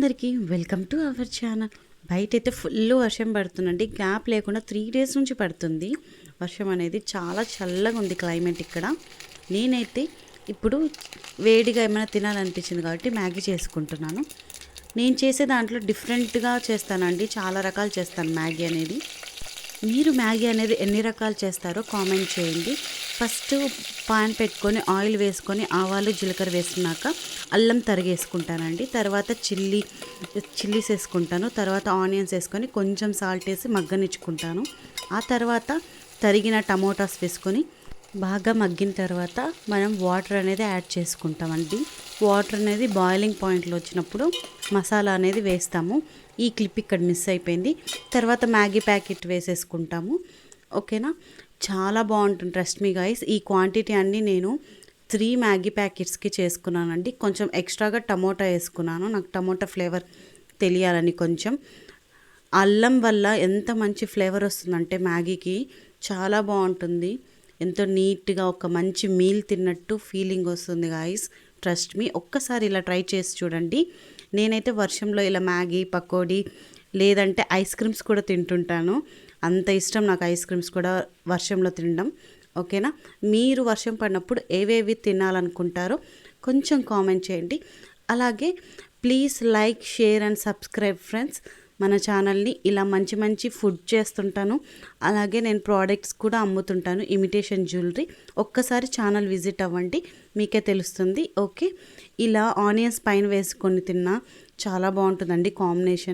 అందరికీ welcome to our channel. బయట అయితే ఫుల్ వర్షం పడుతుందండి. గ్యాప్ లేకుండా 3 డేస్ నుంచి పడుతుంది వర్షం అనేది. చాలా చల్లగా ఉంది క్లైమేట్ ఇక్కడ. నేనైతే ఇప్పుడు వేడిగా ఏమైనా తినాలనిపించింది కాబట్టి మ్యాగీ చేసుకుంటున్నాను. నేను చేసే దాంట్లో డిఫరెంట్గా చేస్తానండి. చాలా రకాలు చేస్తాను మ్యాగీ అనేది. మీరు మ్యాగీ అనేది ఎన్ని రకాలు చేస్తారో కామెంట్ చేయండి. ఫస్ట్ పాన్ పెట్టుకొని ఆయిల్ వేసుకొని ఆవాలు జీలకర్ర వేసుకున్నాక అల్లం తరిగేసుకుంటానండి. తర్వాత చిల్లీస్ వేసుకుంటాను. తర్వాత ఆనియన్స్ వేసుకొని కొంచెం సాల్ట్ వేసి మగ్గనిచ్చుకుంటాను. ఆ తర్వాత తరిగిన టమోటాస్ వేసుకొని బాగా మగ్గిన తర్వాత మనం వాటర్ అనేది యాడ్ చేసుకుంటామండి. వాటర్ అనేది బాయిలింగ్ పాయింట్లో వచ్చినప్పుడు మసాలా అనేది వేస్తాము. ఈ క్లిప్ ఇక్కడ మిస్ అయిపోయింది. తర్వాత మ్యాగీ ప్యాకెట్ వేసేసుకుంటాము. ఓకేనా, చాలా బాగుంటుంది. Trust me guys. ఈ క్వాంటిటీ అన్నీ నేను 3 మ్యాగీ ప్యాకెట్స్కి చేసుకున్నానండి. కొంచెం ఎక్స్ట్రాగా టమోటా వేసుకున్నాను, నాకు టమోటా ఫ్లేవర్ తెలియాలని. కొంచెం అల్లం వల్ల ఎంత మంచి ఫ్లేవర్ వస్తుందంటే మ్యాగీకి చాలా బాగుంటుంది. ఎంతో నీట్గా ఒక మంచి మీల్ తిన్నట్టు ఫీలింగ్ వస్తుంది గాయస్. ట్రస్ట్ మీ, ఒక్కసారి ఇలా ట్రై చేసి చూడండి. నేనైతే వర్షంలో ఇలా మ్యాగీ పకోడీ లేదంటే ఐస్ క్రీమ్స్ కూడా తింటుంటాను. అంత ఇష్టం నాకు ఐస్ క్రీమ్స్ కూడా వర్షంలో తినడం. ఓకేనా, మీరు వర్షం పడినప్పుడు ఏవేవి తినాలనుకుంటారో కొంచెం కామెంట్ చేయండి. అలాగే please like, share and subscribe friends. మన ఛానల్ని ఇలా మంచి మంచి ఫుడ్ చేస్తుంటాను. అలాగే నేను ప్రోడక్ట్స్ కూడా అమ్ముతుంటాను, ఇమిటేషన్ జ్యువెలరీ. ఒక్కసారి ఛానల్ విజిట్ అవ్వండి, మీకే తెలుస్తుంది. ఓకే, ఇలా ఆనియన్స్ పైన వేసుకొని తిన్నా చాలా బాగుంటుందండి కాంబినేషన్.